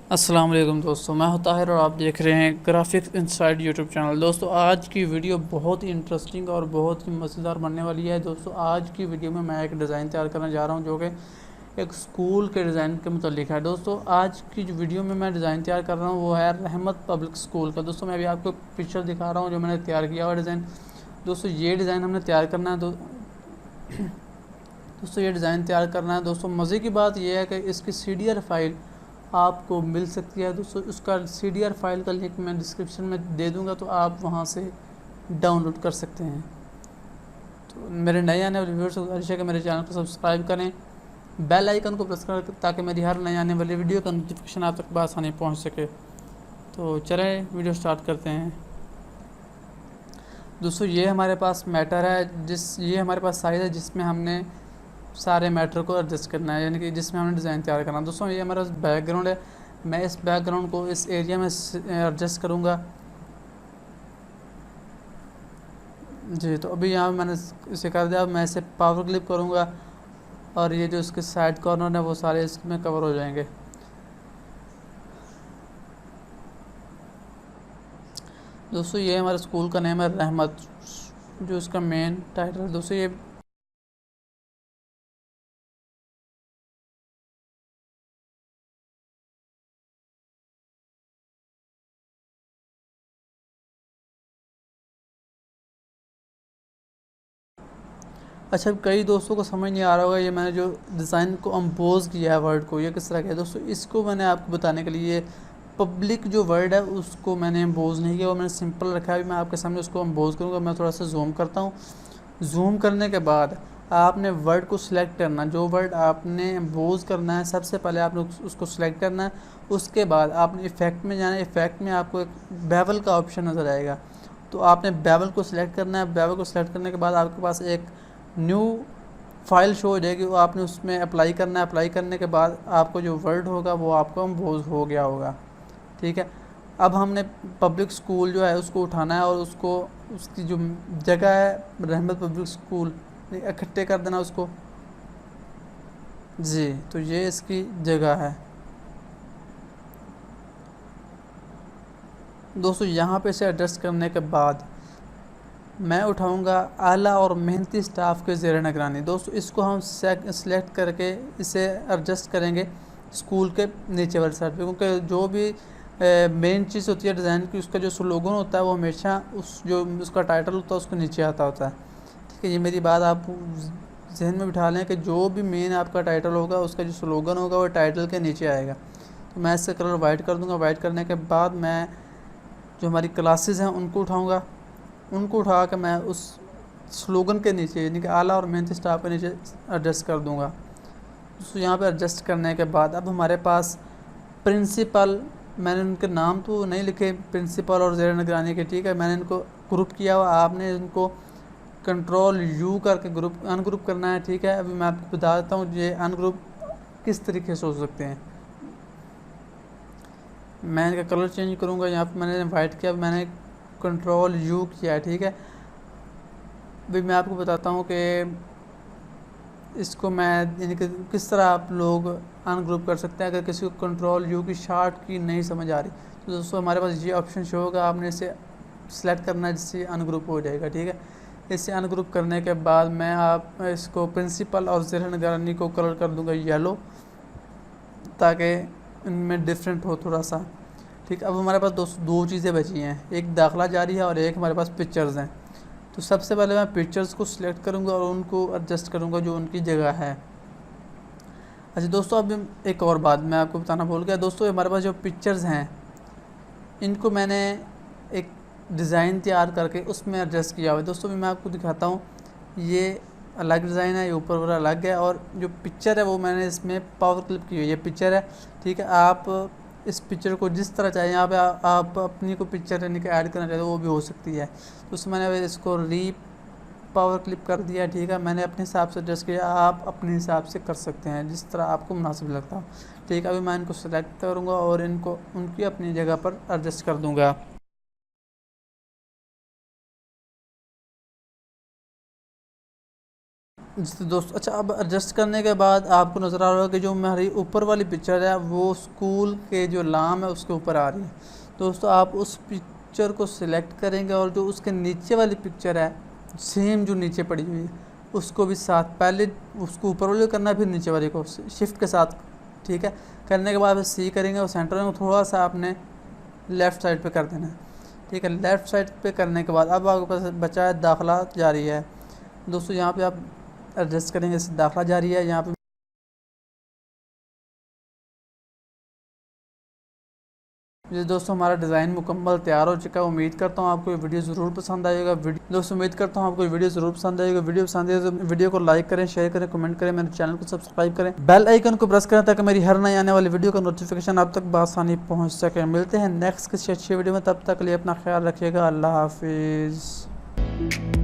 अस्सलाम वालेकुम दोस्तों, मैं हूं ताहिर और आप देख रहे हैं ग्राफिक्स इनसाइड यूट्यूब चैनल। दोस्तों आज की वीडियो बहुत ही इंटरेस्टिंग और बहुत ही मज़ेदार बनने वाली है। दोस्तों आज की वीडियो में मैं एक डिज़ाइन तैयार करने जा रहा हूं जो कि एक स्कूल के डिज़ाइन के मुतालिक है। दोस्तों आज की जो वीडियो में मैं डिज़ाइन तैयार कर रहा हूँ वो है रहमत पब्लिक स्कूल का। दोस्तों मैं अभी आपको पिक्चर दिखा रहा हूँ जो मैंने तैयार किया हुआ डिज़ाइन। दोस्तों ये डिज़ाइन हमने तैयार करना है। दोस्तों ये डिज़ाइन तैयार करना है। दोस्तों मज़े की बात यह है कि इसकी CDR फाइल आपको मिल सकती है। दोस्तों उसका CDR फाइल का लिंक मैं डिस्क्रिप्शन में दे दूंगा, तो आप वहां से डाउनलोड कर सकते हैं। तो मेरे नए आने वाले व्यूअर्स को गुजारिश है कि मेरे चैनल को सब्सक्राइब करें, बेल आइकन को प्रेस करें ताकि मेरी हर नए आने वाली वीडियो का नोटिफिकेशन आप तक बआसानी पहुँच सके। तो चलें वीडियो स्टार्ट करते हैं। दोस्तों ये हमारे पास मैटर है, ये हमारे पास साइज़ है जिसमें हमने सारे मैटर को एडजस्ट करना है, यानी कि जिसमें हमने डिज़ाइन तैयार करना है। दोस्तों ये हमारा बैकग्राउंड है, मैं इस बैकग्राउंड को इस एरिया में एडजस्ट करूँगा जी। तो अभी यहाँ मैंने इसे कर दिया। अब मैं इसे पावर क्लिप करूँगा और ये जो इसके साइड कॉर्नर है वो सारे इसमें कवर हो जाएंगे। दोस्तों ये हमारे स्कूल का नेम है रहमत, जो इसका मेन टाइटल है। दोस्तों ये अच्छा, कई दोस्तों को समझ नहीं आ रहा होगा ये मैंने जो डिज़ाइन को अम्पोज किया है वर्ड को, ये किस तरह किया है। दोस्तों इसको मैंने आपको बताने के लिए पब्लिक जो वर्ड है उसको मैंने अम्पोज नहीं किया, वो मैंने सिंपल रखा है। अभी मैं आपके सामने उसको अम्पोज करूँगा। मैं थोड़ा सा जूम करता हूँ। जूम करने के बाद आपने वर्ड को सिलेक्ट करना, जो वर्ड आपने अम्पोज करना है सबसे पहले आपने उसको सिलेक्ट करना है। उसके बाद आपने इफ़ेक्ट में जाना है। इफ़ेक्ट में आपको एक बेवल का ऑप्शन नज़र आएगा, तो आपने बेवल को सिलेक्ट करना है। बेवल को सिलेक्ट करने के बाद आपके पास एक न्यू फाइल शो हो जाएगी, वो आपने उसमें अप्लाई करना है। अप्लाई करने के बाद आपको जो वर्ड होगा वो आपको अम्पोज हो गया होगा, ठीक है। अब हमने पब्लिक स्कूल जो है उसको उठाना है और उसको उसकी जो जगह है रहमत पब्लिक स्कूल इकट्ठे कर देना उसको जी। तो ये इसकी जगह है। दोस्तों यहाँ पे से एडजस्ट करने के बाद मैं उठाऊंगा आला और मेहनती स्टाफ के ज़ेर निगरानी। दोस्तों इसको हम सेलेक्ट करके इसे एडजस्ट करेंगे स्कूल के नीचे वाले साइड पे, क्योंकि जो भी मेन चीज़ होती है डिज़ाइन की, उसका जो स्लोगन होता है वो हमेशा उस जो उसका टाइटल होता है उसके नीचे आता होता है, ठीक है। ये मेरी बात आप जहन में बिठा लें कि जो भी मेन आपका टाइटल होगा उसका जो स्लोगन होगा वो टाइटल के नीचे आएगा। तो मैं इसका कलर वाइट कर दूँगा। वाइट करने के बाद मैं जो हमारी क्लासेस हैं उनको उठाऊँगा। उनको उठा कर मैं उस स्लोगन के नीचे यानी कि आला और मेहनती स्टाफ के नीचे एडजस्ट कर दूंगा। तो यहाँ पे एडजस्ट करने के बाद अब हमारे पास प्रिंसिपल, मैंने उनके नाम तो नहीं लिखे प्रिंसिपल और ज़ेर निगरानी के, ठीक है। मैंने इनको ग्रुप किया हुआ, आपने इनको कंट्रोल U करके ग्रुप अनग्रुप करना है, ठीक है। अभी मैं आपको बता देता हूँ ये अनग्रुप किस तरीके से हो सकते हैं। मैं इनका कलर चेंज करूँगा। यहाँ पर मैंने वाइट किया, मैंने कंट्रोल U किया है, ठीक है। अभी मैं आपको बताता हूँ कि इसको मैं यानी कि किस तरह आप लोग अनग्रुप कर सकते हैं अगर किसी को कंट्रोल U की शार्ट की नहीं समझ आ रही। तो दोस्तों हमारे पास ये ऑप्शन शो होगा, आपने इसे सेलेक्ट करना है जिससे अनग्रुप हो जाएगा, ठीक है। इसे अनग्रुप करने के बाद मैं आप इसको प्रिंसिपल और ज़ेर निगरानी को कलर कर दूँगा येलो, ताकि इनमें डिफरेंट हो थोड़ा सा, ठीक। अब हमारे पास दोस्तों दो चीज़ें बची हैं, एक दाखिला जारी है और एक हमारे पास पिक्चर्स हैं। तो सबसे पहले मैं पिक्चर्स को सिलेक्ट करूंगा और उनको एडजस्ट करूंगा जो उनकी जगह है। अच्छा दोस्तों, अब एक और बात मैं आपको बताना भूल गया। दोस्तों हमारे पास जो पिक्चर्स हैं इनको मैंने एक डिज़ाइन तैयार करके उसमें एडजस्ट किया हुआ है। दोस्तों भी मैं आपको दिखाता हूँ, ये अलग डिज़ाइन है, ये ऊपर वाला अलग है, और जो पिक्चर है वो मैंने इसमें पावर क्लिप की हुई है। ये पिक्चर है, ठीक है। आप इस पिक्चर को जिस तरह चाहें, यहाँ पे आप अपनी को पिक्चर यानी कि ऐड करना चाहते हो वो भी हो सकती है। तो उसमें मैंने इसको पावर क्लिप कर दिया, ठीक है। मैंने अपने हिसाब से एडजस्ट किया, आप अपने हिसाब से कर सकते हैं जिस तरह आपको मुनासिब लगता हो, ठीक है। अभी मैं इनको सेलेक्ट करूँगा और इनको उनकी अपनी जगह पर एडजस्ट कर दूँगा। जी दोस्तों, अच्छा अब एडजस्ट करने के बाद आपको नज़र आ रहा होगा कि जो हमारी ऊपर वाली पिक्चर है वो स्कूल के जो लाम है उसके ऊपर आ रही है। दोस्तों आप उस पिक्चर को सिलेक्ट करेंगे और जो उसके नीचे वाली पिक्चर है सेम जो नीचे पड़ी हुई है उसको भी साथ, पहले उसको ऊपर वाले को करना है फिर नीचे वाले को शिफ्ट के साथ, ठीक है। करने के बाद सी करेंगे और सेंटर में थोड़ा सा आपने लेफ़्ट साइड पे कर देना है, ठीक है। लेफ़्ट साइड पे करने के बाद अब आपके पास बचा है दाखिला जारी है। दोस्तों यहाँ पे आप एडजस्ट करेंगे, दाखिला जारी है यहाँ पे। जी दोस्तों, हमारा डिज़ाइन मुकम्मल तैयार हो चुका है। उम्मीद करता हूँ आपको ये वीडियो ज़रूर पसंद आएगा। दोस्तों उम्मीद करता हूँ आपको वीडियो ज़रूर पसंद आएगा। वीडियो पसंद आए तो वीडियो को लाइक करें, शेयर करें, कमेंट करें, मेरे चैनल को सब्सक्राइब करें, बेल आइकन को प्रेस करें ताकि मेरी हर नई आने वाली वीडियो का नोटिफिकेशन आप तक बआसानी पहुँच सके। मिलते हैं नेक्स्ट किसी अच्छी वीडियो में, तब तक के लिए अपना ख्याल रखिएगा। अल्लाह हाफिज़।